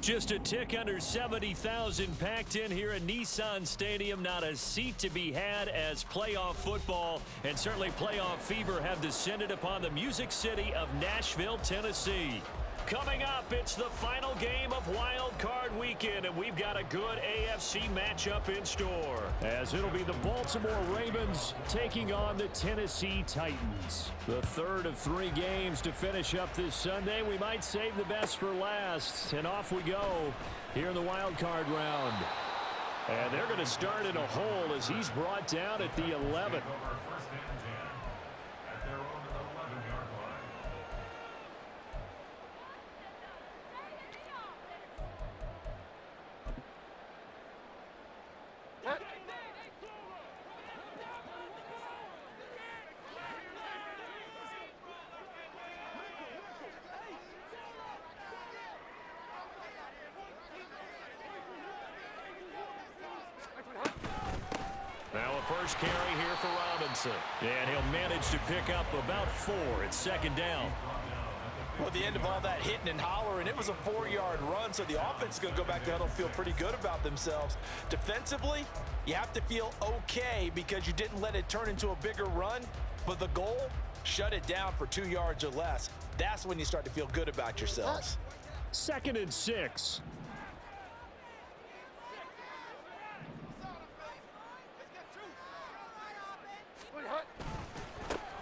Just a tick under 70,000 packed in here at Nissan Stadium. Not a seat to be had as playoff football and certainly playoff fever have descended upon the Music City of Nashville, Tennessee. Coming up, it's the final game of Wild Card Weekend, and we've got a good AFC matchup in store, as it'll be the Baltimore Ravens taking on the Tennessee Titans. The third of 3 games to finish up this Sunday. We might save the best for last, and off we go here in the Wild Card round. And they're going to start in a hole as he's brought down at the 11. First carry here for Robinson. And he'll manage to pick up about 4 at second down. Well, at the end of all that hitting and hollering, it was a 4-yard run, so the offense is going to go back to huddle, feel pretty good about themselves. Defensively, you have to feel okay because you didn't let it turn into a bigger run, but the goal, shut it down for 2 yards or less. That's when you start to feel good about yourselves. 2nd and 6.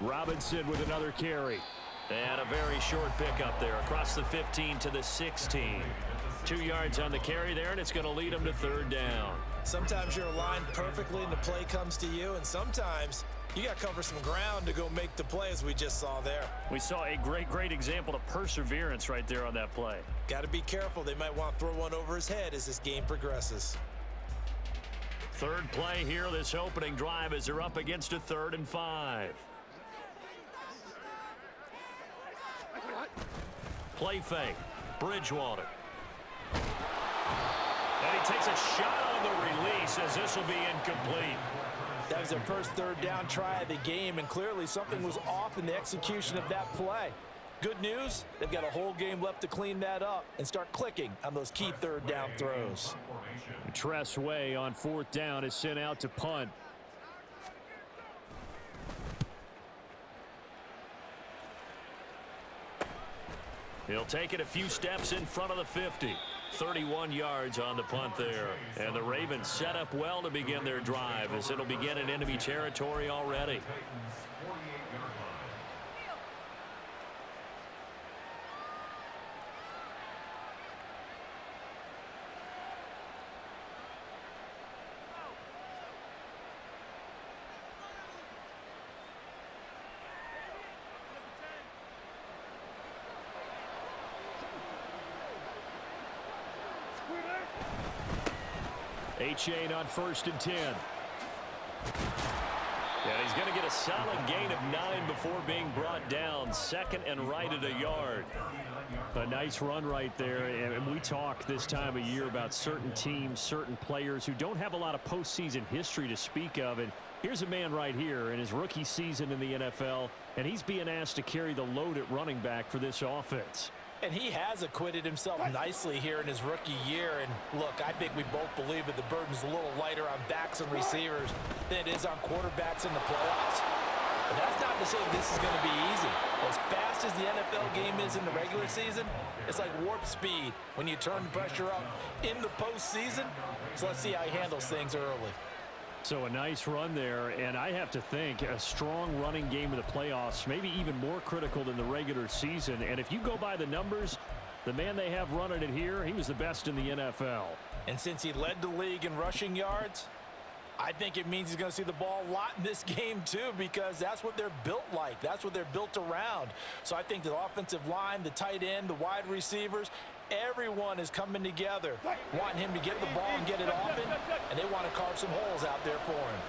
Robinson with another carry. And a very short pickup there across the 15 to the 16. 2 yards on the carry there, and it's going to lead him to 3rd down. Sometimes you're aligned perfectly and the play comes to you, and sometimes you got to cover some ground to go make the play, as we just saw there. We saw a great example of perseverance right there on that play. Got to be careful. They might want to throw one over his head as this game progresses. Third play here, this opening drive, as they're up against a 3rd and 5. Play fake. Bridgewater. And he takes a shot on the release as this will be incomplete. That was their first 3rd down try of the game, and clearly something was off in the execution of that play. Good news, they've got a whole game left to clean that up and start clicking on those key 3rd down throws. Tress Way on 4th down is sent out to punt. He'll take it a few steps in front of the 50. 31 yards on the punt there. And the Ravens set up well to begin their drive, as it'll begin in enemy territory already. Achane on 1st and 10. And he's going to get a solid gain of 9 before being brought down. 2nd and right at a yard. A nice run right there. And we talk this time of year about certain teams, certain players who don't have a lot of postseason history to speak of. And here's a man right here in his rookie season in the NFL, and he's being asked to carry the load at running back for this offense. And he has acquitted himself nicely here in his rookie year. And look, I think we both believe that the burden's a little lighter on backs and receivers than it is on quarterbacks in the playoffs. But that's not to say this is going to be easy. As fast as the NFL game is in the regular season, it's like warp speed when you turn the pressure up in the postseason. So let's see how he handles things early. So a nice run there, and I have to think a strong running game in the playoffs, maybe even more critical than the regular season. And if you go by the numbers, the man they have running it here, he was the best in the NFL. And since he led the league in rushing yards, I think it means he's going to see the ball a lot in this game too, because that's what they're built like. That's what they're built around. So I think the offensive line, the tight end, the wide receivers, everyone is coming together, wanting him to get the ball and get it often, and they want to carve some holes out there for him.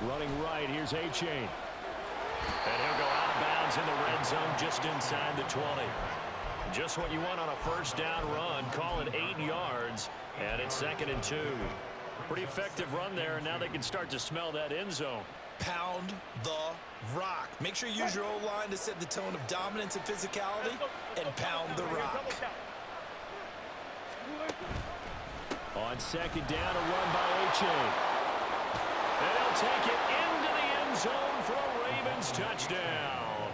Running right, here's Achane. And he'll go out of bounds in the red zone just inside the 20. Just what you want on a 1st down run. Call it 8 yards, and it's 2nd and 2. Pretty effective run there, and now they can start to smell that end zone. Pound the rock. Make sure you use your O-line to set the tone of dominance and physicality, and pound the rock. On 2nd down, a run by Achane. And he'll take it into the end zone for a Ravens touchdown.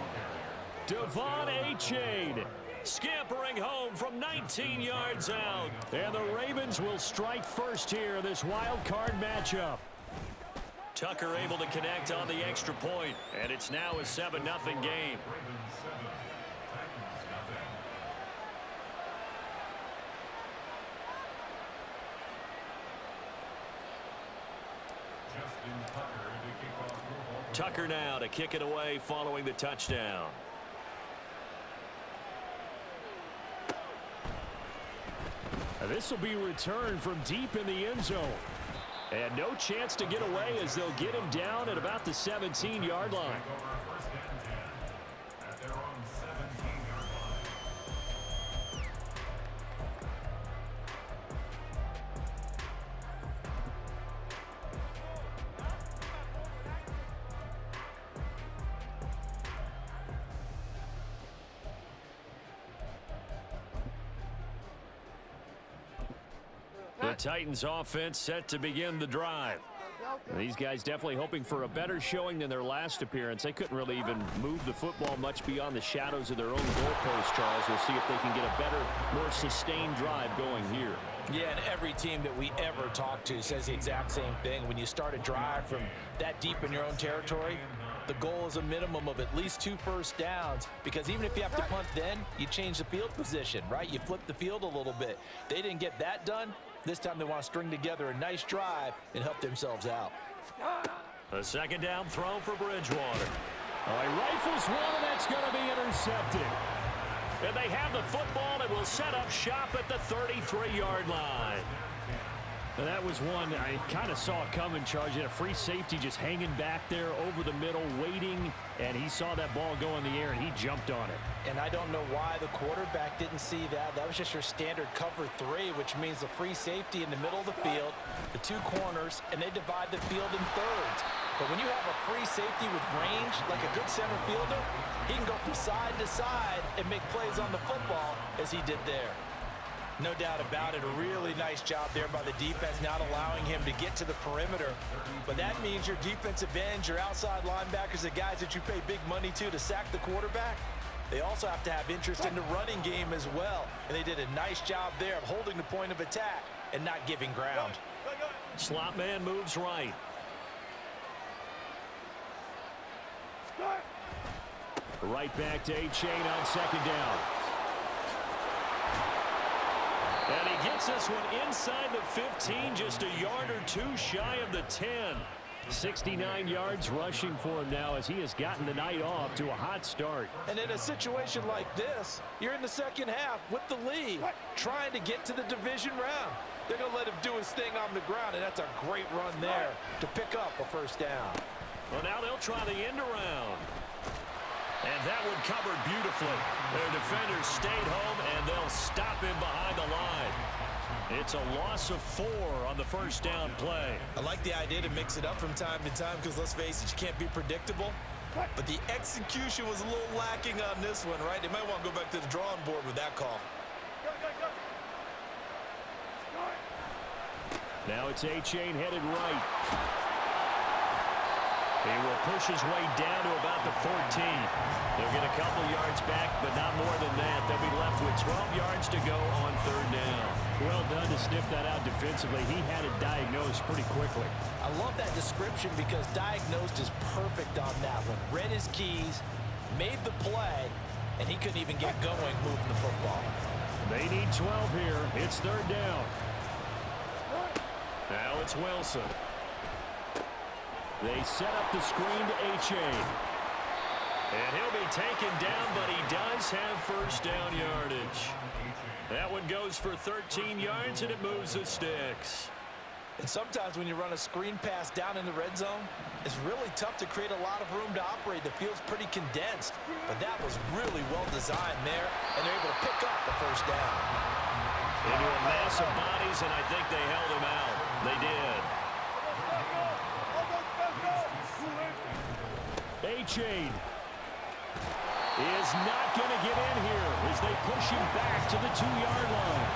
Devon Achane scampering home from 19 yards out. And the Ravens will strike first here in this wild card matchup. Tucker able to connect on the extra point, and it's now a 7-0 game. Tucker now to kick it away following the touchdown. This will be returned from deep in the end zone. And no chance to get away as they'll get him down at about the 17-yard line. The Titans offense set to begin the drive. These guys definitely hoping for a better showing than their last appearance. They couldn't really even move the football much beyond the shadows of their own goalpost, Charles. We'll see if they can get a better, more sustained drive going here. Yeah, and every team that we ever talk to says the exact same thing. When you start a drive from that deep in your own territory, the goal is a minimum of at least 2 first downs, because even if you have to punt then, you change the field position, right? You flip the field a little bit. They didn't get that done. This time they want to string together a nice drive and help themselves out. A 2nd down throw for Bridgewater. He rifles one, and that's going to be intercepted. And they have the football and will set up shop at the 33-yard line. And that was one I kind of saw coming, Charge. He had a free safety just hanging back there over the middle, waiting, and he saw that ball go in the air, and he jumped on it. And I don't know why the quarterback didn't see that. That was just your standard cover 3, which means the free safety in the middle of the field, the 2 corners, and they divide the field in thirds. But when you have a free safety with range, like a good center fielder, he can go from side to side and make plays on the football as he did there. No doubt about it, a really nice job there by the defense, not allowing him to get to the perimeter. But that means your defensive ends, your outside linebackers, the guys that you pay big money to sack the quarterback, they also have to have interest in the running game as well. And they did a nice job there of holding the point of attack and not giving ground. Slot man moves right. Right back to A-Chain on 2nd down. And he gets this one inside the 15, just a yard or 2 shy of the 10. 69 yards rushing for him now as he has gotten the night off to a hot start. And in a situation like this, you're in the second half with the lead, trying to get to the division round. They're going to let him do his thing on the ground, and that's a great run there to pick up a first down. Well, now they'll try the end around. And that one covered beautifully. Their defenders stayed home, and they'll stop him behind the line. It's a loss of 4 on the first down play. I like the idea to mix it up from time to time because, let's face it, you can't be predictable. But the execution was a little lacking on this one, right? They might want to go back to the drawing board with that call. Now it's A-Chain headed right. He will push his way down to about the 14. They'll get a couple yards back, but not more than that. They'll be left with 12 yards to go on 3rd down. Well done to sniff that out defensively. He had it diagnosed pretty quickly. I love that description because diagnosed is perfect on that one. Read his keys, made the play, and he couldn't even get going moving the football. They need 12 here. It's 3rd down. Now it's Wilson. They set up the screen to A-Chain. And he'll be taken down, but he does have first down yardage. That one goes for 13 yards, and it moves the sticks. And sometimes when you run a screen pass down in the red zone, it's really tough to create a lot of room to operate. The field's pretty condensed, but that was really well designed there, and they're able to pick up the first down. Into a mass of bodies, and I think they held him out. They did. A-Chain is not going to get in here as they push him back to the 2-yard line.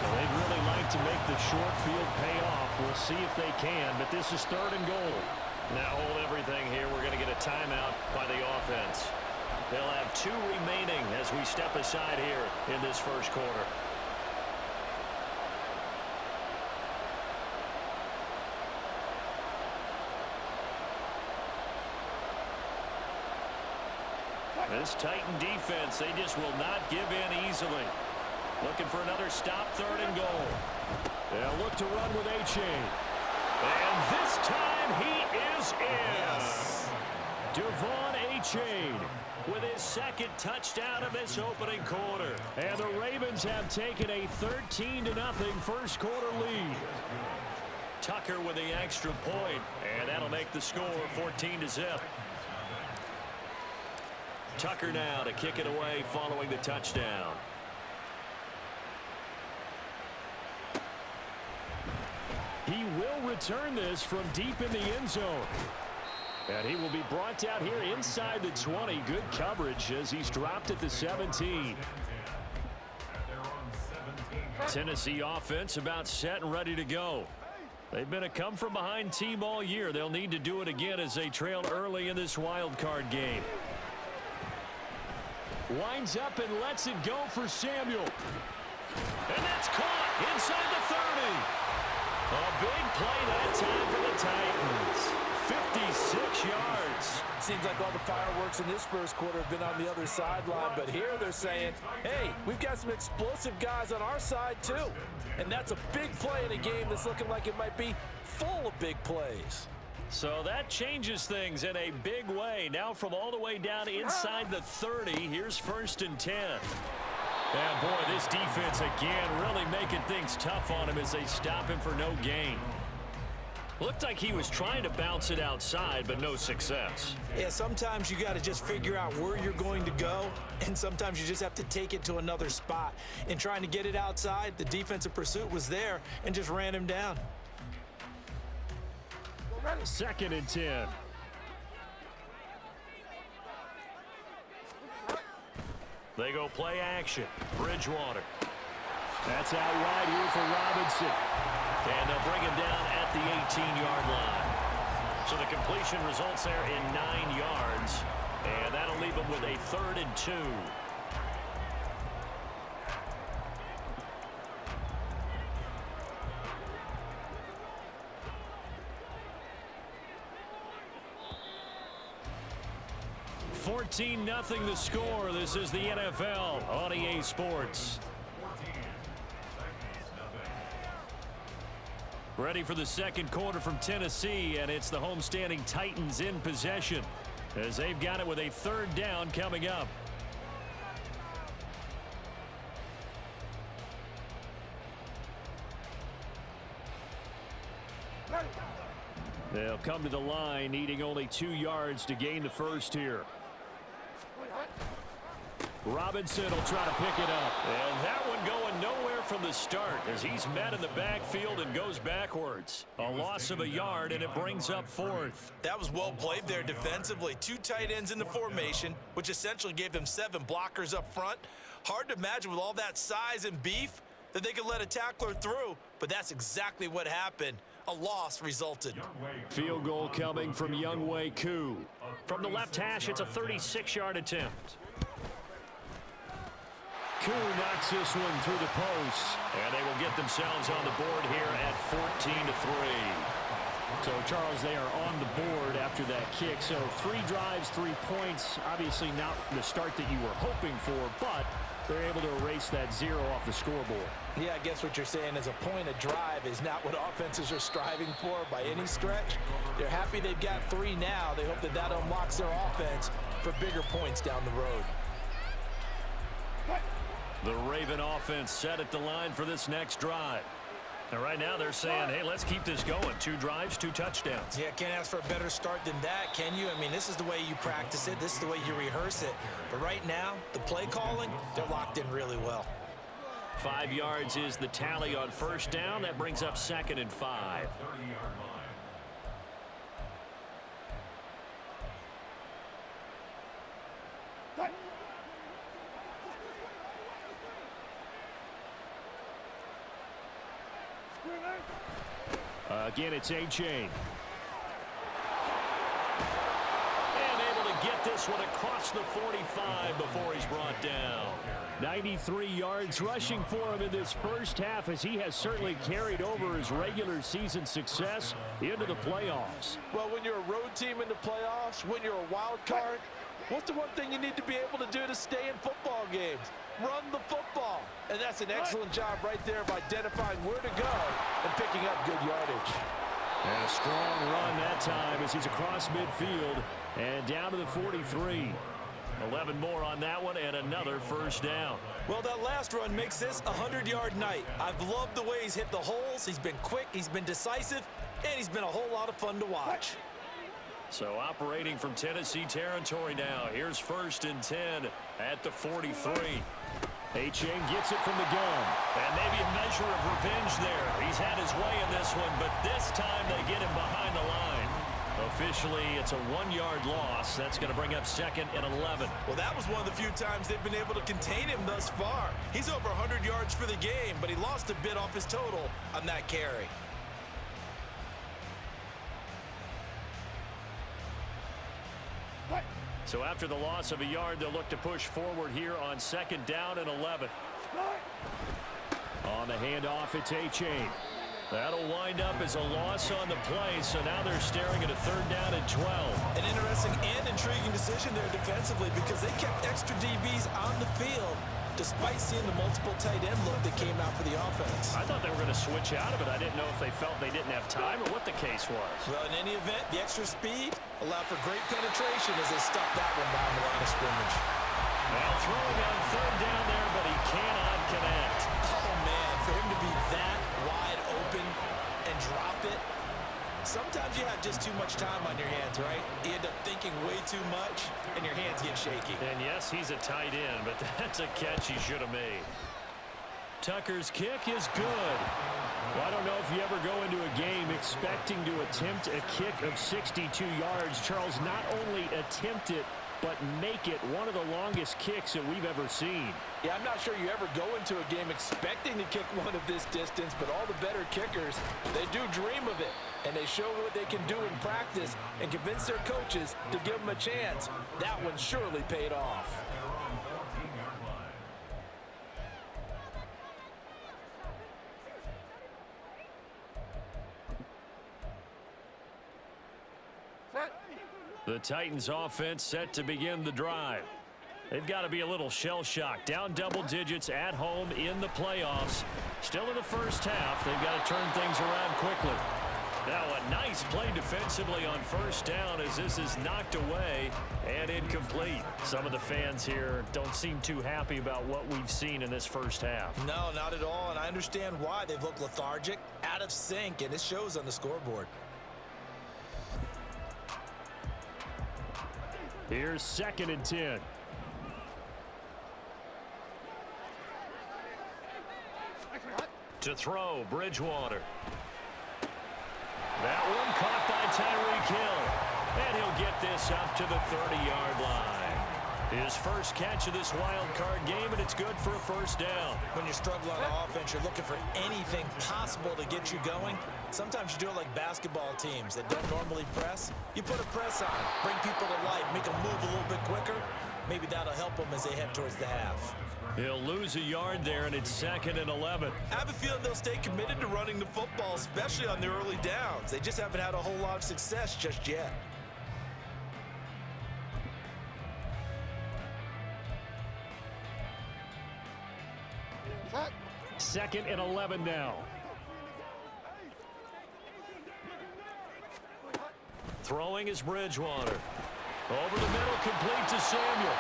Well, they'd really like to make the short field pay off. We'll see if they can, but this is 3rd and goal. Now hold everything here. We're going to get a timeout by the offense. They'll have 2 remaining as we step aside here in this first quarter. This Titan defense, they just will not give in easily. Looking for another stop, 3rd and goal. They'll look to run with A-Chain. And this time he is in. Yes. Devon A-Chain with his 2nd touchdown of this opening quarter. And the Ravens have taken a 13-0 first quarter lead. Tucker with the extra point, and that'll make the score 14-0. Tucker now to kick it away following the touchdown. He will return this from deep in the end zone. And he will be brought out here inside the 20. Good coverage as he's dropped at the 17. Tennessee offense about set and ready to go. They've been a come-from-behind team all year. They'll need to do it again as they trail early in this wild card game. Winds up and lets it go for Samuel. And that's caught inside the 30. A big play that time for the Titans. 56 yards. Seems like all the fireworks in this first quarter have been on the other sideline, but here they're saying, hey, we've got some explosive guys on our side too. And that's a big play in a game that's looking like it might be full of big plays. So that changes things in a big way. Now from all the way down inside the 30, here's 1st and 10. And boy, this defense again really making things tough on him as they stop him for no gain. Looked like he was trying to bounce it outside, but no success. Yeah, sometimes you got to just figure out where you're going to go, and sometimes you just have to take it to another spot. In trying to get it outside, the defensive pursuit was there and just ran him down. 2nd and 10. They go play action. Bridgewater. That's out wide here for Robinson. And they'll bring him down at the 18-yard line. So the completion results there in 9 yards. And that'll leave him with a 3rd and 2. $14-0 the score. This is the NFL on EA Sports. Ready for the second quarter from Tennessee, and it's the homestanding Titans in possession as they've got it with a 3rd down coming up. They'll come to the line, needing only 2 yards to gain the first here. Robinson will try to pick it up. And that one going nowhere from the start as he's met in the backfield and goes backwards. A loss of a yard, and it brings up 4th. That was well played there defensively. 2 tight ends in the formation, which essentially gave them 7 blockers up front. Hard to imagine with all that size and beef that they could let a tackler through, but that's exactly what happened. A loss resulted. Field goal coming from Younghoe Koo. From the left hash, it's a 36-yard attempt. Koo knocks this one through the post, and they will get themselves on the board here at 14-3. So, Charles, they are on the board after that kick. So, 3 drives, 3 points. Obviously not the start that you were hoping for, but they're able to erase that 0 off the scoreboard. Yeah, I guess what you're saying is a point of drive is not what offenses are striving for by any stretch. They're happy they've got 3 now. They hope that that unlocks their offense for bigger points down the road. The Raven offense set at the line for this next drive. And right now they're saying, hey, let's keep this going. 2 drives, 2 touchdowns. Yeah, can't ask for a better start than that, can you? I mean, this is the way you practice it. This is the way you rehearse it. But right now, the play calling, they're locked in really well. 5 yards is the tally on 1st down. That brings up 2nd and 5. Again, it's A-Chain. And able to get this one across the 45 before he's brought down. 93 yards rushing for him in this first half as he has certainly carried over his regular season success into the playoffs. Well, when you're a road team in the playoffs, when you're a wild card, what's the one thing you need to be able to do to stay in football games? Run the football. And that's an excellent job right there of identifying where to go and picking up good yardage. And a strong run that time as he's across midfield and down to the 43. 11 more on that one and another 1st down. Well, that last run makes this a 100-yard night. I've loved the way he's hit the holes. He's been quick, he's been decisive, and he's been a whole lot of fun to watch. So operating from Tennessee territory now. Here's 1st and 10 at the 43. A-Chain gets it from the gun. And maybe a measure of revenge there. He's had his way in this one, but this time they get him behind the line. Officially, it's a 1-yard loss. That's going to bring up 2nd and 11. Well, that was one of the few times they've been able to contain him thus far. He's over 100 yards for the game, but he lost a bit off his total on that carry. So after the loss of a yard, they'll look to push forward here on 2nd down and 11. On the handoff, it's A-Chain. That'll wind up as a loss on the play, so now they're staring at a 3rd down and 12. An interesting and intriguing decision there defensively because they kept extra DBs on the field despite seeing the multiple tight end look that came out for the offense. I thought they were going to switch out of it. I didn't know if they felt they didn't have time or what the case was. Well, in any event, the extra speed allowed for great penetration as they stuffed that one down the line of scrimmage. Well, throwing on third down there, but he cannot connect. Oh, man, for him to be that wide open and drop it. Sometimes you have just too much time on your hands, right? You end up thinking way too much, and your hands get shaky. And yes, he's a tight end, but that's a catch he should have made. Tucker's kick is good. Well, I don't know if you ever go into a game expecting to attempt a kick of 62 yards. Charles, not only attempt it, but make it one of the longest kicks that we've ever seen. Yeah, I'm not sure you ever go into a game expecting to kick one of this distance, but all the better kickers, they do dream of it, and they show what they can do in practice and convince their coaches to give them a chance. That one surely paid off. The Titans offense set to begin the drive. They've got to be a little shell-shocked. Down double digits at home in the playoffs. Still in the first half. They've got to turn things around quickly. Now a nice play defensively on first down as this is knocked away and incomplete. Some of the fans here don't seem too happy about what we've seen in this first half. No, not at all, and I understand why. They've looked lethargic, out of sync, and it shows on the scoreboard. Here's 2nd and 10. To throw, Bridgewater. That one caught by Tyreek Hill. And he'll get this up to the 30-yard line. His first catch of this wild card game, and it's good for a first down. When you're struggling on offense, you're looking for anything possible to get you going. Sometimes you do it like basketball teams that don't normally press. You put a press on, bring people to life, make them move a little bit quicker. Maybe that'll help them as they head towards the half. He'll lose a yard there, and it's 2nd and 11. I have a feeling they'll stay committed to running the football, especially on their early downs. They just haven't had a whole lot of success just yet. Second and 11 now. Throwing is Bridgewater. Over the middle, complete to Samuel.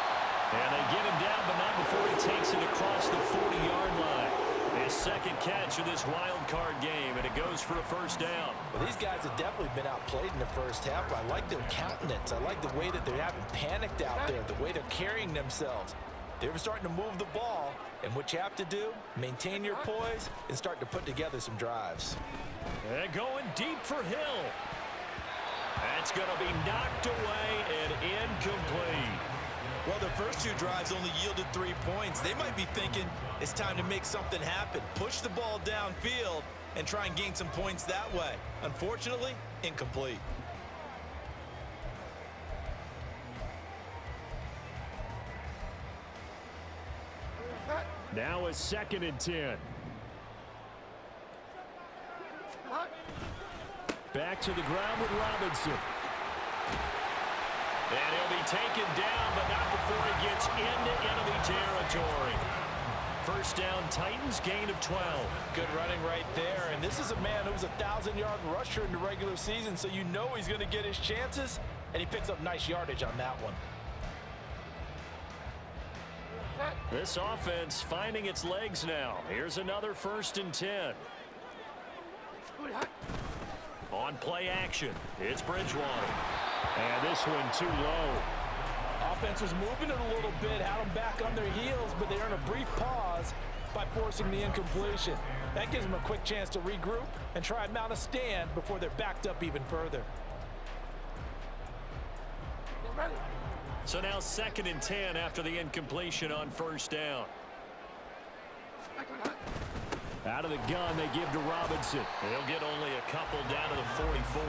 And they get him down, but not before he takes it across the 40-yard line. His second catch of this wild card game, and it goes for a first down. Well, these guys have definitely been outplayed in the first half, but I like their countenance. I like the way that they haven't panicked out there, the way they're carrying themselves. They're starting to move the ball, and what you have to do, maintain your poise and start to put together some drives. And going deep for Hill. That's going to be knocked away and incomplete. Well, their first two drives only yielded 3 points. They might be thinking it's time to make something happen. Push the ball downfield and try and gain some points that way. Unfortunately, incomplete. Now a 2nd and 10. Back to the ground with Robinson. And he'll be taken down, but not before he gets into enemy territory. First down, Titans, gain of 12. Good running right there. And this is a man who was a 1,000-yard rusher in the regular season, so you know he's going to get his chances, and he picks up nice yardage on that one. This offense finding its legs now. Here's another 1st and 10. On play action, it's Bridgewater. And this one too low. Offense was moving it a little bit, had them back on their heels, but they earn a brief pause by forcing the incompletion. That gives them a quick chance to regroup and try and mount a stand before they're backed up even further. So now 2nd and 10 after the incompletion on first down. Out of the gun, they give to Robinson. They'll get only a couple down to the 44.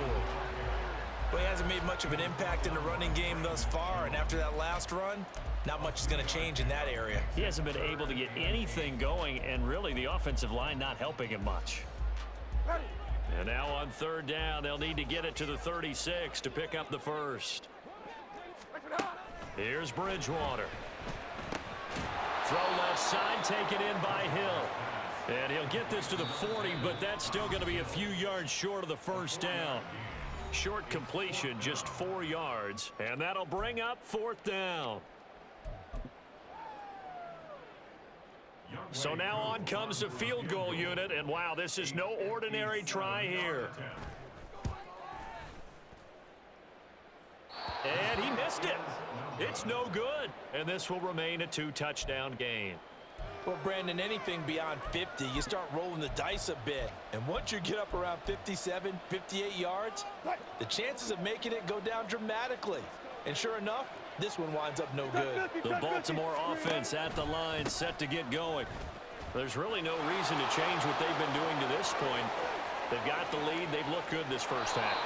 Well, he hasn't made much of an impact in the running game thus far, and after that last run, not much is going to change in that area. He hasn't been able to get anything going, and really the offensive line not helping him much. And now on third down, they'll need to get it to the 36 to pick up the first. Here's Bridgewater. Throw left side, taken in by Hill. And he'll get this to the 40, but that's still going to be a few yards short of the first down. Short completion, just 4 yards, and that'll bring up 4th down. So now on comes the field goal unit, and wow, this is no ordinary try here. And he missed it. It's no good, and this will remain a 2-touchdown game. Well, Brandon, anything beyond 50, you start rolling the dice a bit. And once you get up around 57, 58 yards, the chances of making it go down dramatically. And sure enough, this one winds up no good. The Baltimore offense at the line, set to get going. There's really no reason to change what they've been doing to this point. They've got the lead. They've looked good this first half.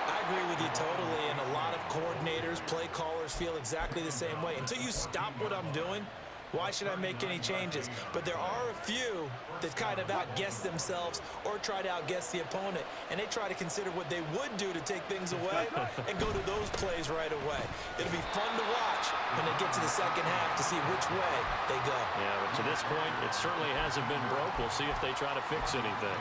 I agree with you totally, and a lot of coordinators, play callers feel exactly the same way. Until you stop what I'm doing, why should I make any changes? But there are a few that kind of outguess themselves or try to outguess the opponent, and they try to consider what they would do to take things away and go to those plays right away. It'll be fun to watch when they get to the second half to see which way they go. Yeah, but to this point, it certainly hasn't been broke. We'll see if they try to fix anything.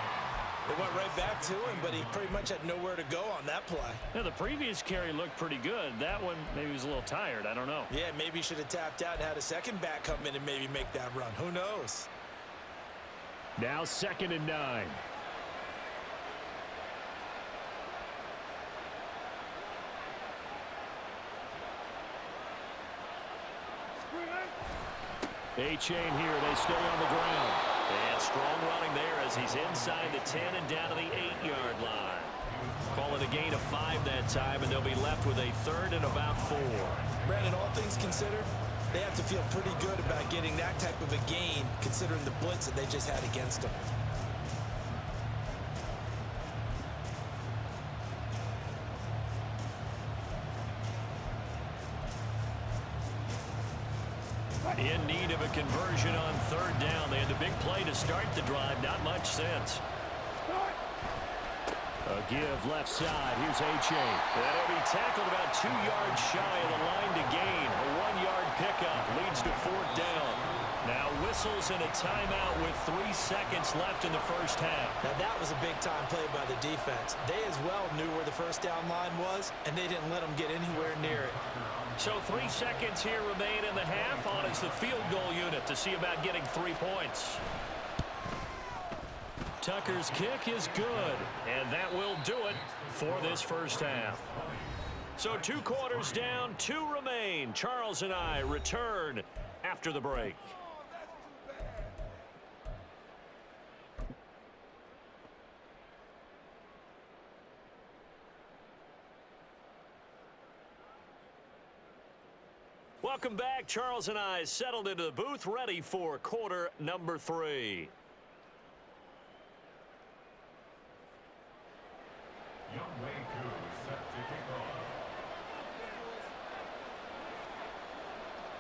They went right back to him, but he pretty much had nowhere to go on that play. Yeah, the previous carry looked pretty good. That one, maybe he was a little tired. I don't know. Yeah, maybe he should have tapped out and had a second back come in and maybe make that run. Who knows? Now 2nd and 9. A-chain here. They stay on the ground. And strong running there as he's inside the 10 and down to the 8-yard line. Call it a gain of 5 that time, and they'll be left with a 3rd and about 4. Brandon, all things considered, they have to feel pretty good about getting that type of a gain considering the blitz that they just had against them. In need of a conversion on 3rd down. They had the big play to start the drive. Not much sense. A give left side. Here's A-chain. That'll be tackled about 2 yards shy of the line to gain. A 1-yard pickup leads to 4th down. Now whistles and a timeout with 3 seconds left in the first half. Now that was a big-time play by the defense. They as well knew where the first down line was, and they didn't let them get anywhere near it. So 3 seconds here remain in the half. On is the field goal unit to see about getting 3 points. Tucker's kick is good, and that will do it for this first half. So 2 quarters down, 2 remain. Charles and I return after the break. Welcome back. Charles and I settled into the booth, ready for quarter number 3.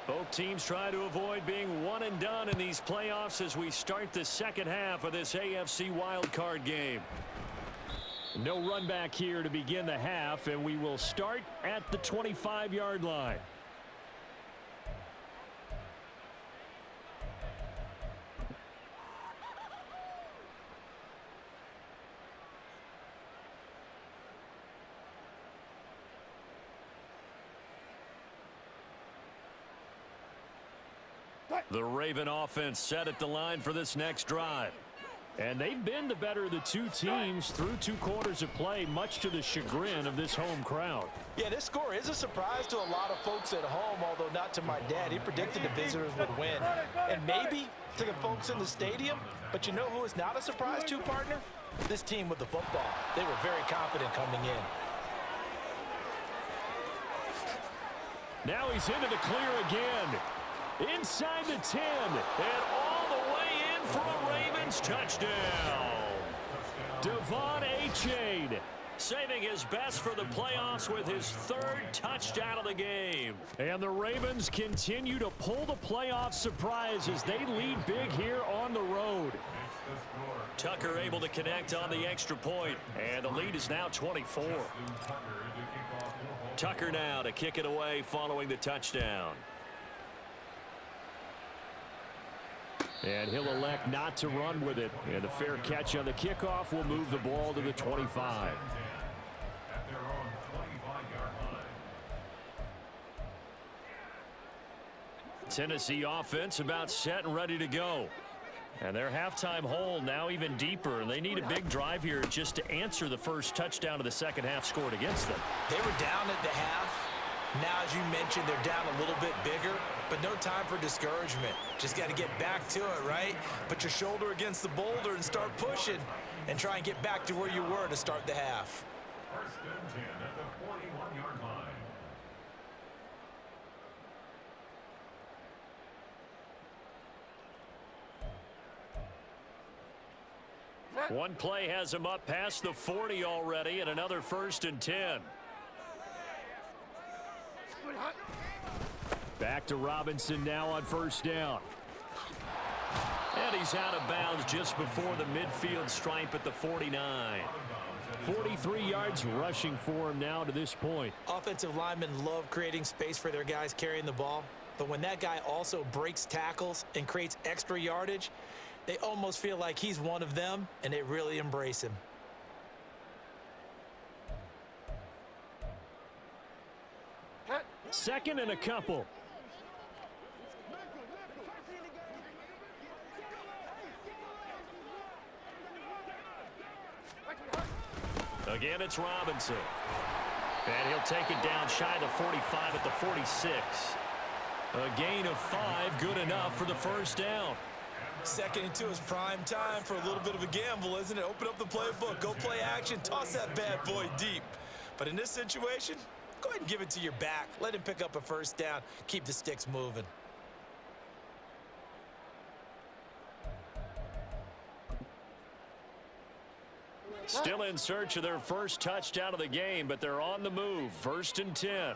Both teams try to avoid being one and done in these playoffs as we start the second half of this AFC wildcard game. No run back here to begin the half, and we will start at the 25-yard line. The Raven offense set at the line for this next drive. And they've been the better of the 2 teams through 2 quarters of play, much to the chagrin of this home crowd. Yeah, this score is a surprise to a lot of folks at home, although not to my dad. He predicted the visitors would win. And maybe to the folks in the stadium, but you know who is not a surprise to, partner? This team with the football. They were very confident coming in. Now he's into the clear again. Inside the 10, and all the way in for a Ravens touchdown. Devon A-chain saving his best for the playoffs with his 3rd touchdown of the game. And the Ravens continue to pull the playoff surprise as they lead big here on the road. Tucker able to connect on the extra point, and the lead is now 24. Tucker now to kick it away following the touchdown. And he'll elect not to run with it. And a fair catch on the kickoff will move the ball to the 25. Tennessee offense about set and ready to go. And their halftime hole now even deeper, and they need a big drive here just to answer the first touchdown of the second half scored against them. They were down at the half. Now, as you mentioned, they're down a little bit bigger, but no time for discouragement. Just got to get back to it, right? Put your shoulder against the boulder and start pushing and try and get back to where you were to start the half. First and 10 at the 41-yard line. One play has him up past the 40 already, and another first and 10. Back to Robinson now on first down. And he's out of bounds just before the midfield stripe at the 49. 43 yards rushing for him now to this point. Offensive linemen love creating space for their guys carrying the ball, but when that guy also breaks tackles and creates extra yardage, they almost feel like he's one of them, and they really embrace him. Second and a couple. Again, it's Robinson. And he'll take it down shy of the 45 at the 46. A gain of 5, good enough for the first down. Second and 2 is prime time for a little bit of a gamble, isn't it? Open up the playbook, go play action, toss that bad boy deep. But in this situation, go ahead and give it to your back. Let him pick up a first down. Keep the sticks moving. Still in search of their first touchdown of the game, but they're on the move. First and 10.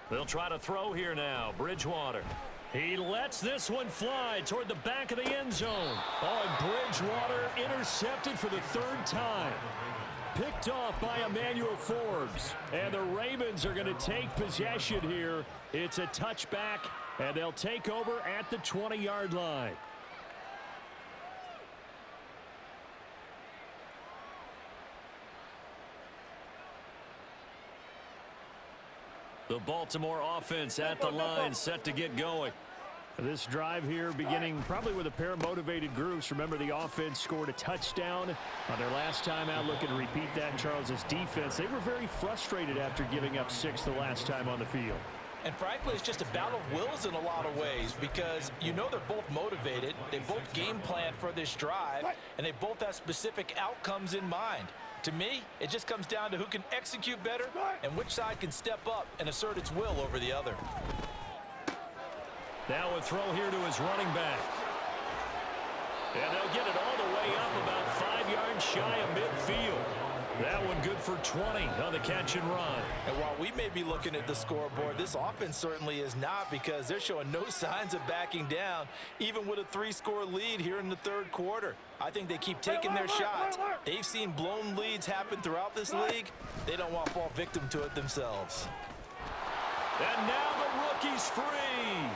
They'll try to throw here now. Bridgewater. He lets this one fly toward the back of the end zone. Oh, and Bridgewater intercepted for the third time. Picked off by Emmanuel Forbes. And the Ravens are going to take possession here. It's a touchback, and they'll take over at the 20-yard line. The Baltimore offense at the line, set to get going. This drive here beginning probably with a pair of motivated groups. Remember, the offense scored a touchdown on their last time out. Looking to repeat that in Charles's defense. They were very frustrated after giving up 6 the last time on the field. And frankly, it's just a battle of wills in a lot of ways because you know they're both motivated. They both game plan for this drive, and they both have specific outcomes in mind. To me, it just comes down to who can execute better and which side can step up and assert its will over the other. Now a throw here to his running back. And they'll get it all the way up about 5 yards shy of midfield. That one good for 20 on the catch and run. And while we may be looking at the scoreboard, this offense certainly is not because they're showing no signs of backing down, even with a 3-score lead here in the third quarter. I think they keep taking their shots. They've seen blown leads happen throughout this league. They don't want to fall victim to it themselves. And now the rookie's free.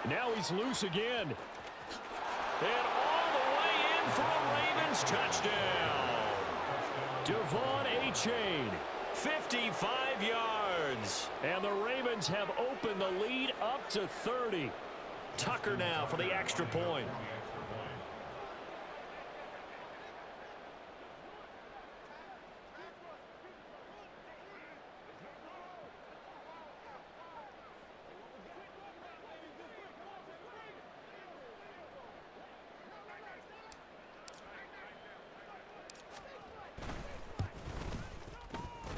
Now he's loose again. And all the way in for a Ravens touchdown. Devon A-Chain, 55 yards. And the Ravens have opened the lead up to 30. Tucker now for the extra point.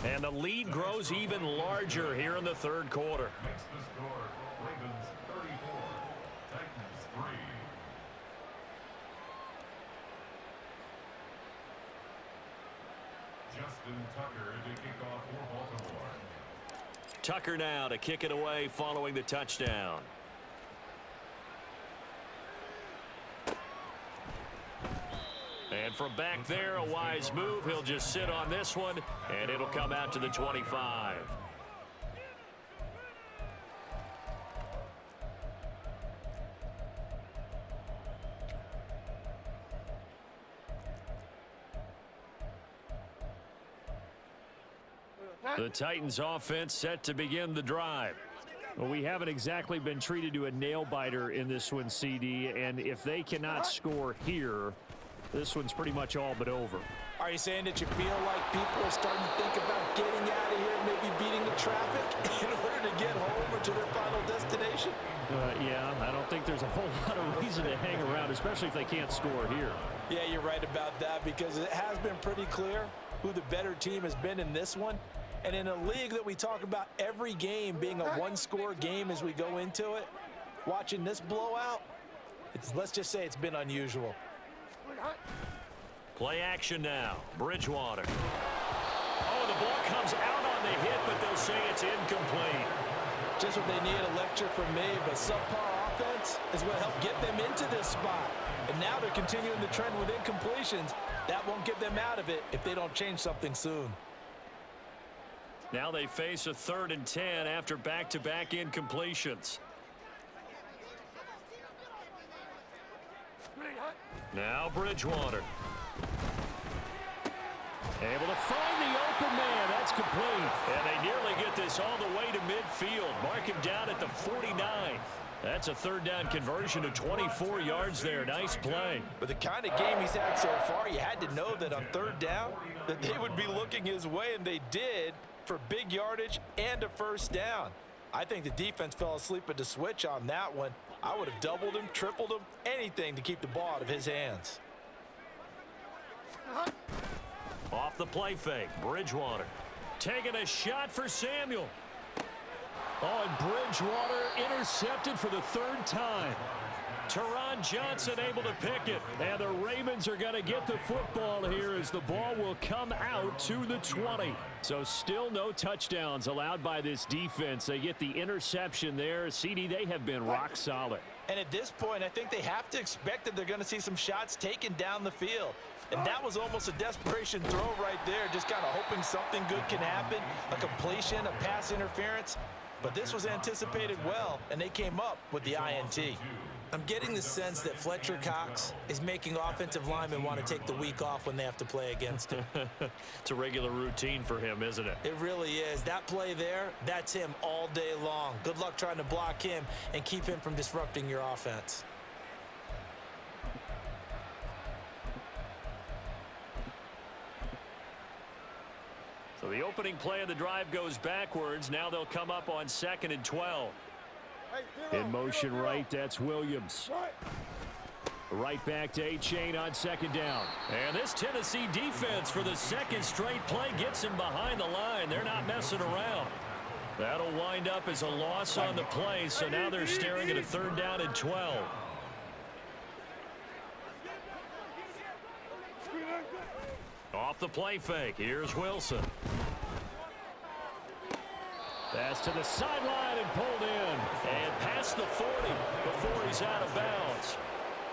And the lead grows even larger here in the third quarter. Makes the score Ravens 34, Titans 3. Justin Tucker to kick off for Baltimore. Tucker now to kick it away following the touchdown. And from back there, a wise move. He'll just sit on this one, and it'll come out to the 25. The Titans offense set to begin the drive. Well, we haven't exactly been treated to a nail-biter in this one, CD, and if they cannot score here, this one's pretty much all but over. Are you saying that you feel like people are starting to think about getting out of here, maybe beating the traffic in order to get home or to their final destination? Yeah, I don't think there's a whole lot of reason to hang around, especially if they can't score here. Yeah, you're right about that, because it has been pretty clear who the better team has been in this one. And in a league that we talk about every game being a one-score game as we go into it, watching this blowout, let's just say it's been unusual. Play action now. Bridgewater. Oh, the ball comes out on the hit, but they'll say it's incomplete. Just what they need, a lecture from me, but subpar offense is what helped get them into this spot. And now they're continuing the trend with incompletions. That won't get them out of it if they don't change something soon. Now they face a 3rd and 10 after back-to-back incompletions. Now Bridgewater. Able to find the open man. That's complete. And they nearly get this all the way to midfield. Mark him down at the 49. That's a 3rd down conversion of 24 yards there. Nice play. But the kind of game he's had so far, you had to know that on 3rd down that they would be looking his way, and they did, for big yardage and a 1st down. I think the defense fell asleep at the switch on that one. I would have doubled him, tripled him, anything to keep the ball out of his hands. Off the play fake, Bridgewater taking a shot for Samuel. Oh, and Bridgewater intercepted for the 3rd time. Teron Johnson able to pick it. And the Ravens are going to get the football here as the ball will come out to the 20. So still no touchdowns allowed by this defense. They get the interception there. CD, they have been rock solid. And at this point, I think they have to expect that they're going to see some shots taken down the field. And that was almost a desperation throw right there, just kind of hoping something good can happen, a completion, a pass interference. But this was anticipated well, and they came up with the INT. I'm getting the sense that Fletcher Cox is making offensive linemen want to take the week off when they have to play against him. It's a regular routine for him, isn't it? It really is. That play there, that's him all day long. Good luck trying to block him and keep him from disrupting your offense. So the opening play of the drive goes backwards. Now they'll come up on 2nd and 12. In motion right, that's Williams. Right back to A-Chain on 2nd down. And this Tennessee defense for the 2nd straight play gets him behind the line. They're not messing around. That'll wind up as a loss on the play, so now they're staring at a 3rd down and 12. Off the play fake, here's Wilson. Pass to the sideline and pulled in. And past the 40 before he's out of bounds.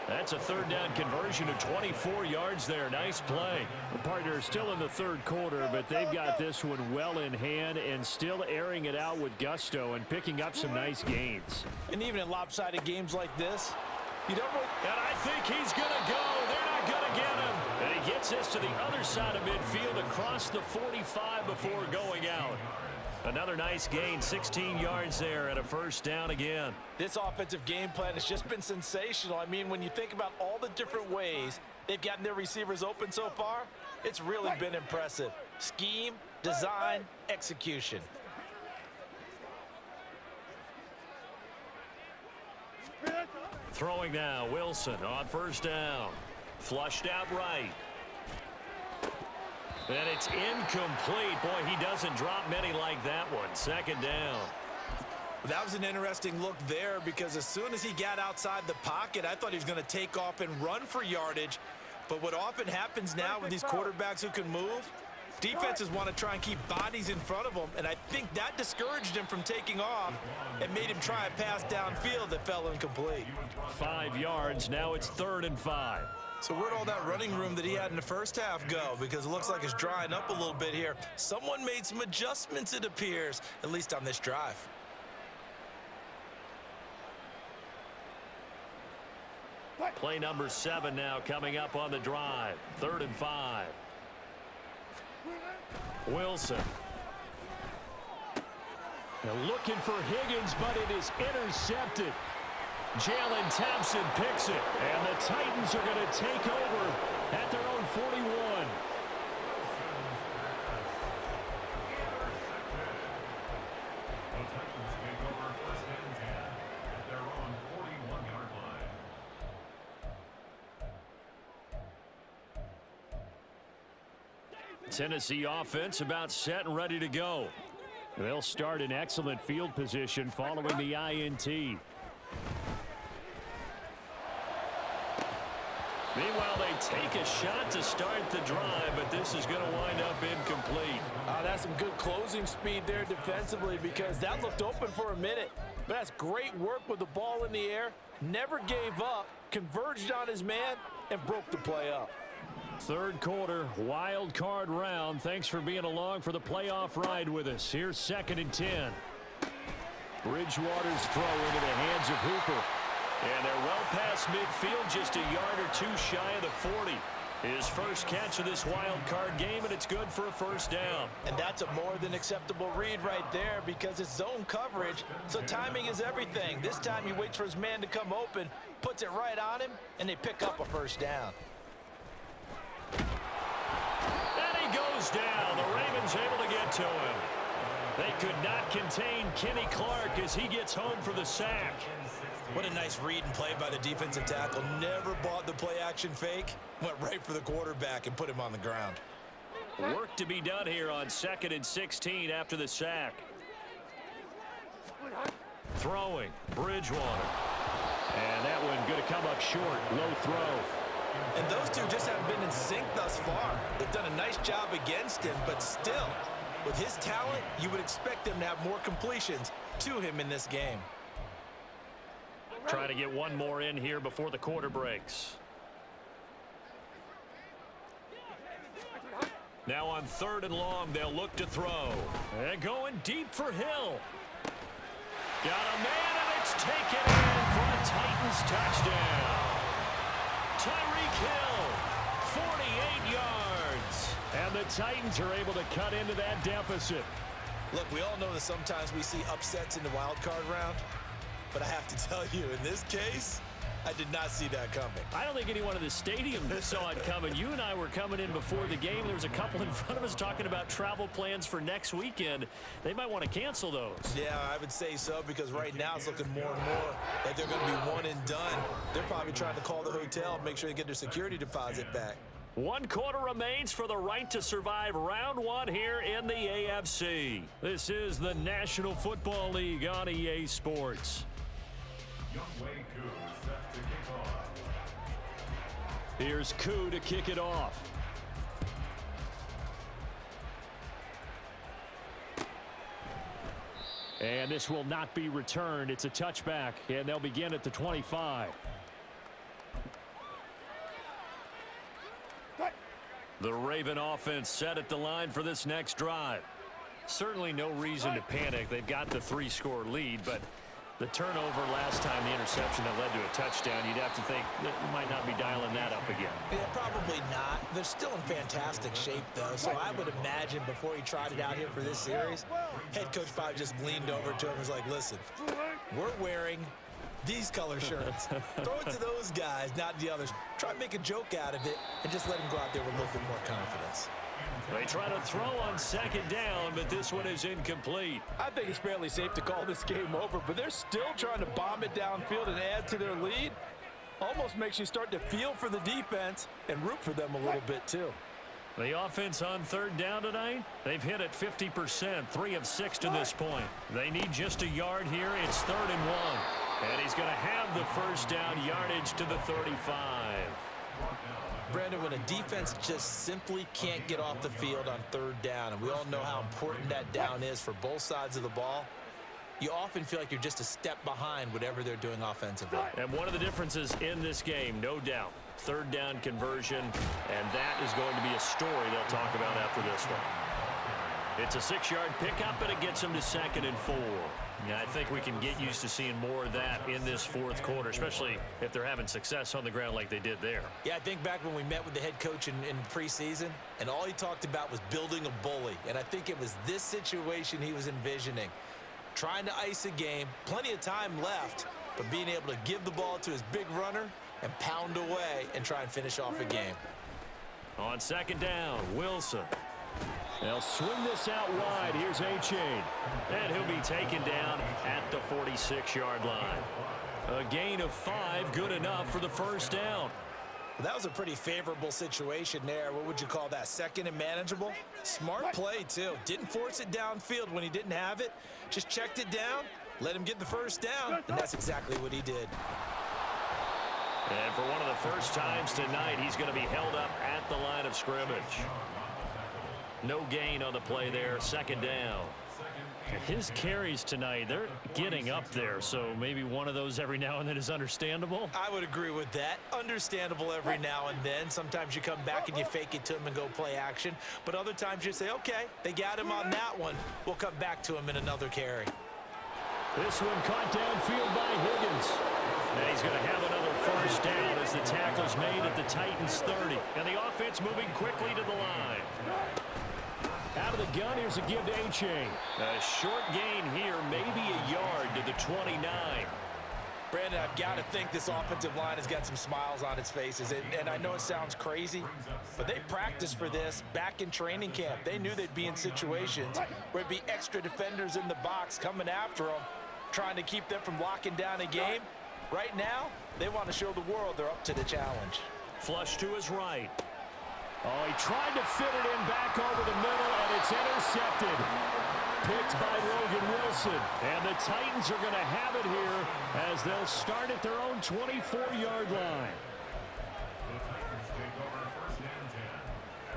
That's a 3rd down conversion of 24 yards there. Nice play. The partner is still in the 3rd quarter, but they've got this one well in hand and still airing it out with gusto and picking up some nice gains. And even in lopsided games like this, you don't really... And I think he's going to go. They're not going to get him. And he gets us to the other side of midfield across the 45 before going out. Another nice gain, 16 yards there and a 1st down again. This offensive game plan has just been sensational. I mean, when you think about all the different ways they've gotten their receivers open so far, it's really been impressive. Scheme, design, execution. Throwing now, Wilson on 1st down. Flushed out right. And it's incomplete. Boy, he doesn't drop many like that one. 2nd down. That was an interesting look there, because as soon as he got outside the pocket, I thought he was going to take off and run for yardage. But what often happens now with these quarterbacks who can move, defenses want to try and keep bodies in front of them, and I think that discouraged him from taking off and made him try a pass downfield that fell incomplete. 5 yards. Now it's 3rd and 5. So where'd all that running room that he had in the 1st half go? Because it looks like it's drying up a little bit here. Someone made some adjustments, it appears, at least on this drive. Play number 7 now coming up on the drive. 3rd and 5. Wilson. They're looking for Higgins, but it is intercepted. Jalen Thompson picks it, and the Titans are going to take over at their own 41. Tennessee offense about set and ready to go. They'll start in excellent field position following the INT. Meanwhile, they take a shot to start the drive, but this is going to wind up incomplete. That's some good closing speed there defensively because that looked open for a minute. But that's great work with the ball in the air. Never gave up, converged on his man, and broke the play up. Third quarter, wild card round. Thanks for being along for the playoff ride with us. Here's 2nd and 10. Bridgewater's throw into the hands of Hooper. And they're well past midfield, just a yard or two shy of the 40. His first catch of this wild card game, and it's good for a first down. And that's a more than acceptable read right there because it's zone coverage, so timing is everything. This time he waits for his man to come open, puts it right on him, and they pick up a first down. And he goes down. The Ravens able to get to him. They could not contain Kenny Clark as he gets home for the sack. What a nice read and play by the defensive tackle. Never bought the play-action fake. Went right for the quarterback and put him on the ground. Work to be done here on 2nd and 16 after the sack. Throwing, Bridgewater. And that one going to come up short. Low throw. And those two just haven't been in sync thus far. They've done a nice job against him, but still, with his talent, you would expect him to have more completions to him in this game. Trying to get one more in here before the quarter breaks. Now on 3rd and long, they'll look to throw. And going deep for Hill. Got a man, and it's taken in for a Titans touchdown. Tyreek Hill, 48 yards. And the Titans are able to cut into that deficit. Look, we all know that sometimes we see upsets in the wild card round. But I have to tell you, in this case, I did not see that coming. I don't think anyone in the stadium saw it coming. You and I were coming in before the game. There was a couple in front of us talking about travel plans for next weekend. They might want to cancel those. Yeah, I would say so because right now it's looking more and more like they're going to be one and done. They're probably trying to call the hotel, make sure they get their security deposit back. 1 quarter remains for the right to survive round 1 here in the AFC. This is the National Football League on EA Sports. Here's Koo to kick it off. And this will not be returned. It's a touchback, and they'll begin at the 25. The Raven offense set at the line for this next drive. Certainly no reason to panic. They've got the 3-score lead, but the turnover last time, the interception that led to a touchdown, you'd have to think that you might not be dialing that up again. Yeah, probably not. They're still in fantastic shape, though, so I would imagine before he tried it out here for this series, head coach probably just leaned over to him and was like, listen, we're wearing these color shirts. Throw it to those guys, not the others. Try to make a joke out of it and just let him go out there with a little bit more confidence. They try to throw on 2nd down, but this one is incomplete. I think it's fairly safe to call this game over, but they're still trying to bomb it downfield and add to their lead. Almost makes you start to feel for the defense and root for them a little bit too. The offense on 3rd down tonight, they've hit it 50%, 3 of 6 to this point. They need just a yard here. It's 3rd and 1. And he's going to have the first down, yardage to the 35. Brandon, when a defense just simply can't get off the field on 3rd down, and we all know how important that down is for both sides of the ball, you often feel like you're just a step behind whatever they're doing offensively. And one of the differences in this game, no doubt, 3rd down conversion, and that is going to be a story they'll talk about after this one. It's a 6-yard pickup, and it gets them to 2nd and 4. Yeah, I think we can get used to seeing more of that in this 4th quarter, especially if they're having success on the ground like they did there. Yeah, I think back when we met with the head coach in preseason, and all he talked about was building a bully. And I think it was this situation he was envisioning. trying to ice a game, plenty of time left, but being able to give the ball to his big runner and pound away and try and finish off a game. On second down, Wilson. They'll swing this out wide. Here's A-Chain. And he'll be taken down at the 46-yard line. A gain of 5, good enough for the first down. Well, that was a pretty favorable situation there. What would you call that? Second and manageable? Smart play, too. Didn't force it downfield when he didn't have it. Just checked it down, let him get the first down, and that's exactly what he did. And for one of the first times tonight, he's going to be held up at the line of scrimmage. No gain on the play there, second down. His carries tonight, they're getting up there, so maybe one of those every now and then is understandable. I would agree with that. Understandable every now and then. Sometimes you come back and you fake it to him and go play action. But other times you say, okay, they got him on that one. We'll come back to him in another carry. This one caught downfield by Higgins. And he's going to have another first down as the tackle's made at the Titans' 30. And the offense moving quickly to the line. Out of the gun, here's a give to A-Chain. A short gain here, maybe a yard to the 29. Brandon, I've got to think this offensive line has got some smiles on its faces. And I know it sounds crazy, but they practiced for this back in training camp. They knew they'd be in situations where it'd be extra defenders in the box coming after them, trying to keep them from locking down a game. Right now, they want to show the world they're up to the challenge. Flush to his right. Oh, he tried to fit it in back over the middle, and it's intercepted. Picked by Logan Wilson. And the Titans are going to have it here as they'll start at their own 24-yard line. The Titans take over first and 10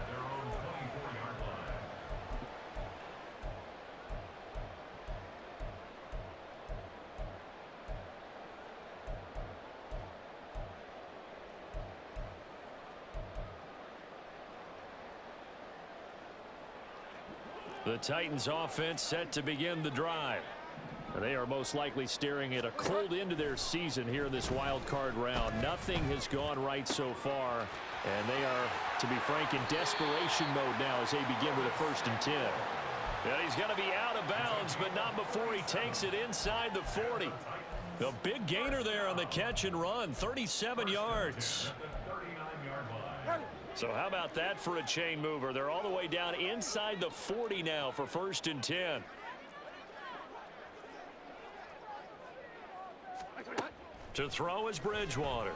at their own 24-yard line. The Titans offense set to begin the drive. They are most likely staring at a cold end to their season here in this wild card round. Nothing has gone right so far, and they are, to be frank, in desperation mode now as they begin with a first and 10. And he's going to be out of bounds, but not before he takes it inside the 40. A big gainer there on the catch and run, 37 yards. So how about that for a chain mover? They're all the way down inside the 40 now for first and 10. To throw is Bridgewater.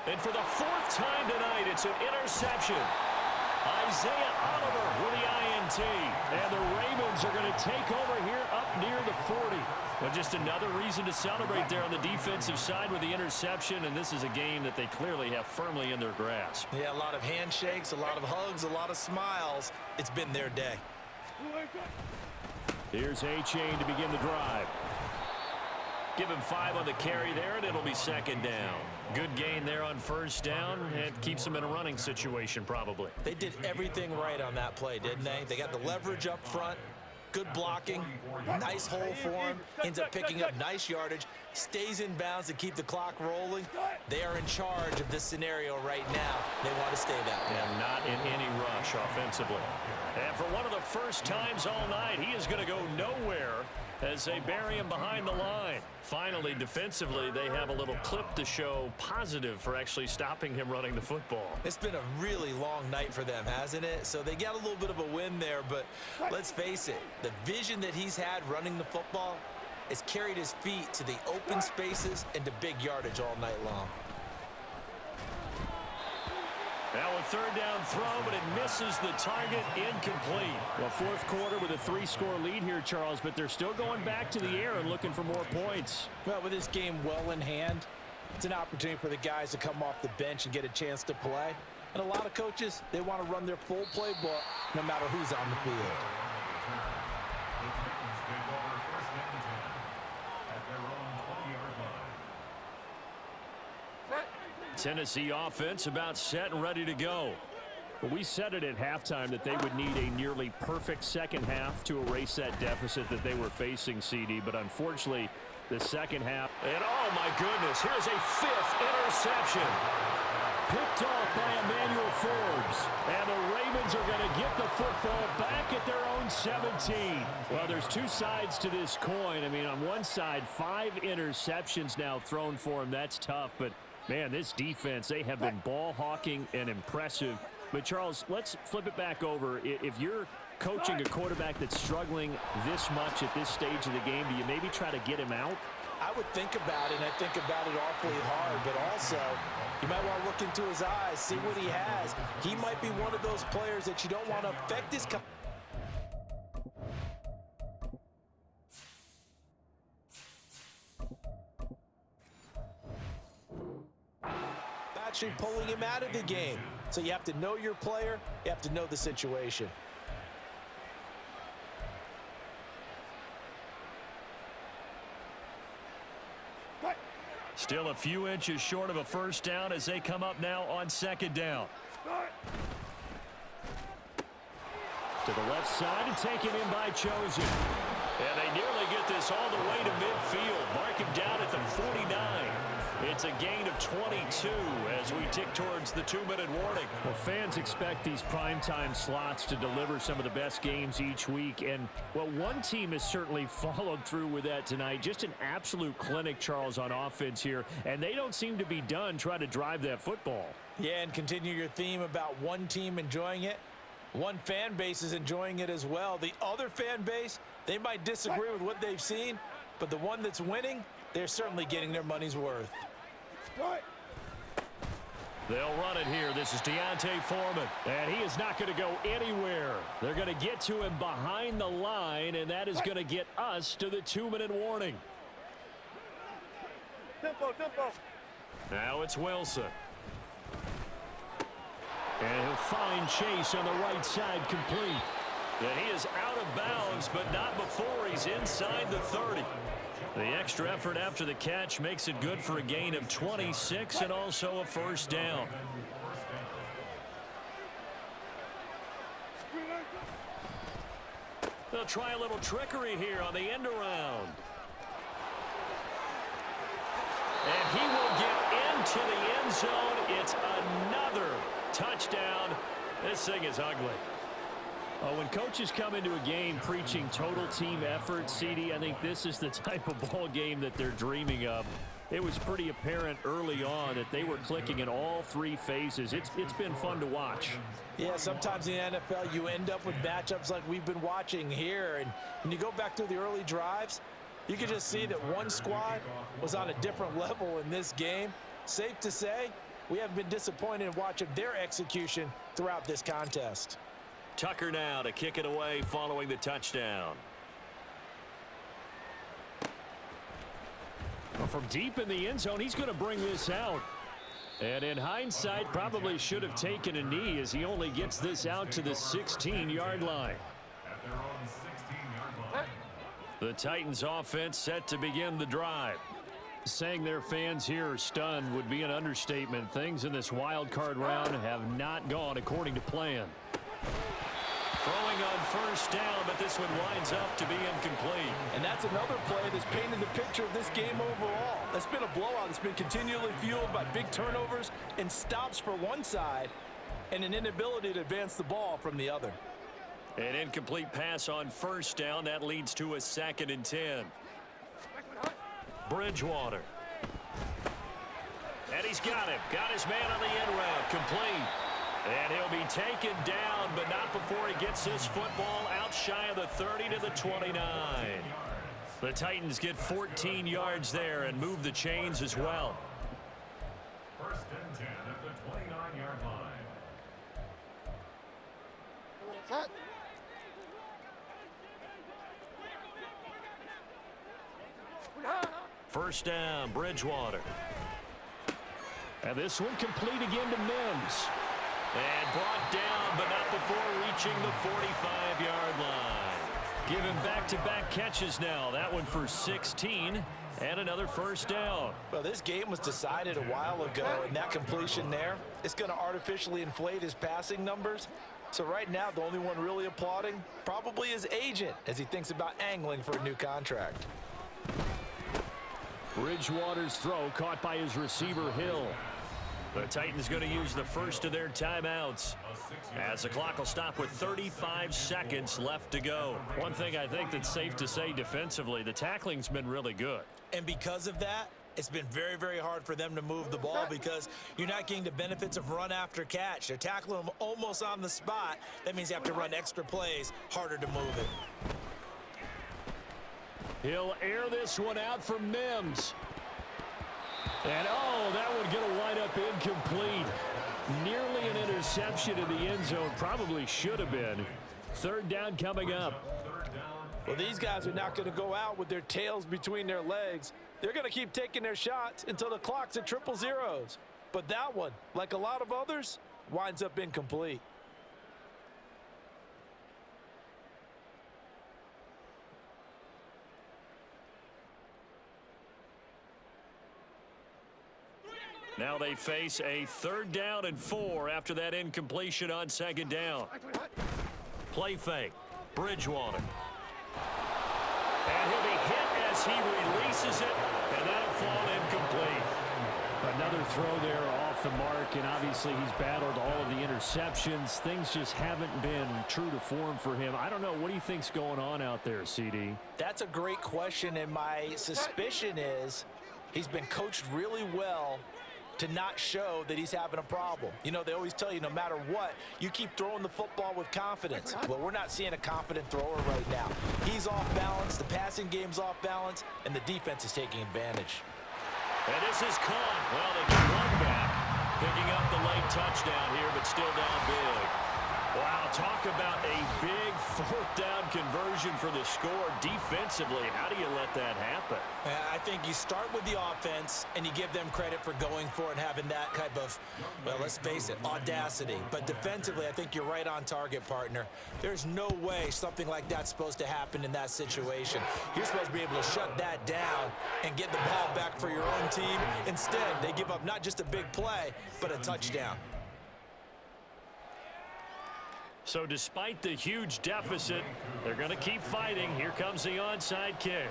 And for the fourth time tonight, it's an interception. Isaiah Oliver with the INT. And the Ravens are going to take over here up near the 40. But just another reason to celebrate there on the defensive side with the interception, and this is a game that they clearly have firmly in their grasp. Yeah, a lot of handshakes, a lot of hugs, a lot of smiles. It's been their day. Here's A-Chain to begin the drive. Give him 5 on the carry there, and it'll be second down. Good gain there on first down. It keeps them in a running situation probably. They did everything right on that play, didn't they? They got the leverage up front. Good blocking, nice hole for him, ends up picking up nice yardage, stays in bounds to keep the clock rolling. They are in charge of this scenario right now. They want to stay that way. And not in any rush offensively. And for one of the first times all night, he is going to go nowhere as they bury him behind the line. Finally, defensively, they have a little clip to show positive for actually stopping him running the football. It's been a really long night for them, hasn't it? So they got a little bit of a win there, but let's face it, the vision that he's had running the football has carried his feet to the open spaces and to big yardage all night long. Now a third down throw, but it misses the target, incomplete. Well, fourth quarter with a 3-score lead here, Charles, but they're still going back to the air and looking for more points. Well, with this game well in hand, it's an opportunity for the guys to come off the bench and get a chance to play. And a lot of coaches, they want to run their full playbook no matter who's on the field. Tennessee offense about set and ready to go. Well, we said it at halftime that they would need a nearly perfect second half to erase that deficit that they were facing, CD, but unfortunately the second half, and oh my goodness, here's a 5th interception. picked off by Emmanuel Forbes. And the Ravens are going to get the football back at their own 17. Well, there's two sides to this coin. I mean, on one side, 5 interceptions now thrown for him. That's tough. But, man, this defense, they have been ball hawking and impressive. But, Charles, let's flip it back over. If you're coaching a quarterback that's struggling this much at this stage of the game, do you maybe try to get him out? I would think about it, and I think about it awfully hard, but also you might want to look into his eyes, see what he has. He might be one of those players that you don't want to affect his actually pulling him out of the game. So you have to know your player, you have to know the situation. Still a few inches short of a first down as they come up now on second down. To the left side and taken in by Chosen. And they nearly get this all the way to midfield. Mark him down at the 49. It's a gain of 22 as we tick towards the 2-minute warning. Well, fans expect these primetime slots to deliver some of the best games each week. And, well, one team has certainly followed through with that tonight. Just an absolute clinic, Charles, on offense here. And they don't seem to be done trying to drive that football. Yeah, and continue your theme about one team enjoying it. One fan base is enjoying it as well. The other fan base, they might disagree with what they've seen, but the one that's winning, they're certainly getting their money's worth. They'll run it here. This is Deontay Foreman, and he is not going to go anywhere. They're going to get to him behind the line, and that is going to get us to the 2-minute warning. Tempo. Now it's Wilson. And he'll find Chase on the right side complete. And he is out of bounds, but not before he's inside the 30. The extra effort after the catch makes it good for a gain of 26 and also a first down. They'll try a little trickery here on the end around. And he will get into the end zone. It's another touchdown. This thing is ugly. When coaches come into a game preaching total team effort, CD, I think this is the type of ball game that they're dreaming of. It was pretty apparent early on that they were clicking in all 3 phases. It's been fun to watch. Yeah, sometimes in the NFL you end up with matchups like we've been watching here. And when you go back to the early drives, you can just see that one squad was on a different level in this game. Safe to say, we haven't been disappointed in watching their execution throughout this contest. Tucker now to kick it away following the touchdown. Well, from deep in the end zone, he's going to bring this out. And in hindsight, probably should have taken a knee as he only gets this out to the 16-yard line. At their own 16-yard line. The Titans offense set to begin the drive. Saying their fans here are stunned would be an understatement. Things in this wild card round have not gone according to plan. Throwing on first down, but this one winds up to be incomplete. And that's another play that's painted the picture of this game overall. That's been a blowout. It's been continually fueled by big turnovers and stops for one side and an inability to advance the ball from the other. An incomplete pass on first down. That leads to a 2nd and 10. Bridgewater. And he's got him. Got his man on the end route. Complete. And he'll be taken down, but not before he gets this football out shy of the 30 to the 29. The Titans get 14 yards there and move the chains as well. 1st and 10 at the 29-yard line. First down, Bridgewater. And this one complete again to Mims. And brought down, but not before reaching the 45-yard line. Given back-to-back catches now. That one for 16 and another first down. Well, this game was decided a while ago, and that completion there is going to artificially inflate his passing numbers. So right now, the only one really applauding probably his agent as he thinks about angling for a new contract. Bridgewater's throw caught by his receiver, Hill. The Titans going to use the first of their timeouts as the clock will stop with 35 seconds left to go. One thing I think that's safe to say defensively, the tackling's been really good. And because of that, it's been very, very hard for them to move the ball because you're not getting the benefits of run after catch. They're tackling them almost on the spot. That means you have to run extra plays, harder to move it. He'll air this one out for Mims. And, oh, that would get a wind-up incomplete. Nearly an interception in the end zone. Probably should have been. Third down coming up. Well, these guys are not going to go out with their tails between their legs. They're going to keep taking their shots until the clock's at 000. But that one, like a lot of others, winds up incomplete. Now they face a 3rd down and 4 after that incompletion on 2nd down. Play fake. Bridgewater. And he'll be hit as he releases it, and that'll fall incomplete. Another throw there off the mark, and obviously he's battled all of the interceptions. Things just haven't been true to form for him. I don't know. What do you think's going on out there, CD? That's a great question, and my suspicion is he's been coached really well to not show that he's having a problem. You know, they always tell you no matter what, you keep throwing the football with confidence. Well, we're not seeing a confident thrower right now. He's off balance, the passing game's off balance, and the defense is taking advantage. And this is caught. Well, they get one back, picking up the late touchdown here, but still down big. Wow, talk about a big 4th down conversion for the score defensively. How do you let that happen? I think you start with the offense and you give them credit for going for it and having that type of, well, let's face it, audacity. But defensively, I think you're right on target, partner. There's no way something like that's supposed to happen in that situation. You're supposed to be able to shut that down and get the ball back for your own team. Instead, they give up not just a big play, but a touchdown. So despite the huge deficit, they're going to keep fighting. Here comes the onside kick.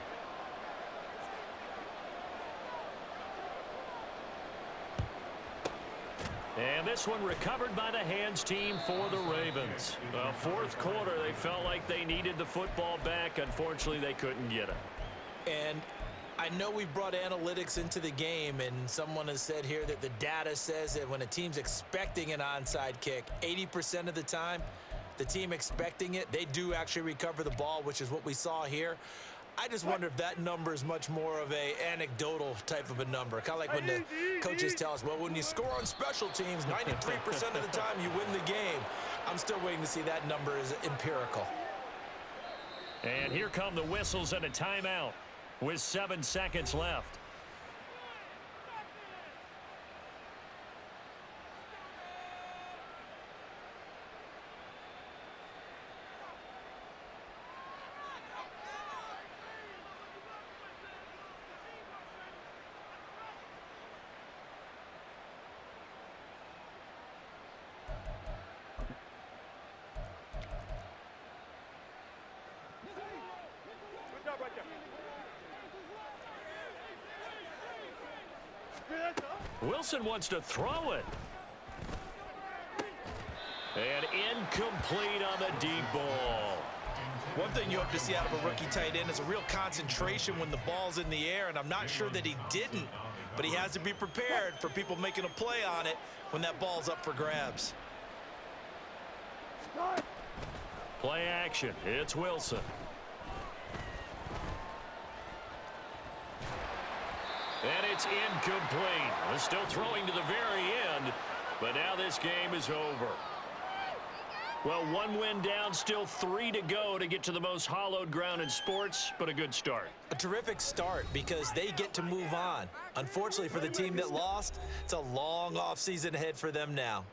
And this one recovered by the hands team for the Ravens. Well, 4th quarter, they felt like they needed the football back. Unfortunately, they couldn't get it. And I know we've brought analytics into the game, and someone has said here that the data says that when a team's expecting an onside kick, 80% of the time, the team expecting it, they do actually recover the ball, which is what we saw here. I just wonder if that number is much more of a anecdotal type of a number. Kind of like when the coaches tell us, well, when you score on special teams, 93% of the time you win the game. I'm still waiting to see that number is empirical. And here come the whistles and a timeout with 7 seconds left. Wilson wants to throw it. And incomplete on the deep ball. One thing you hope to see out of a rookie tight end is a real concentration when the ball's in the air, and I'm not sure that he didn't, but he has to be prepared for people making a play on it when that ball's up for grabs. Play action. It's Wilson. And it's incomplete. We're still throwing to the very end, but now this game is over. Well, 1 win down, still 3 to go to get to the most hallowed ground in sports, but a good start. A terrific start because they get to move on. Unfortunately for the team that lost, it's a long offseason ahead for them now.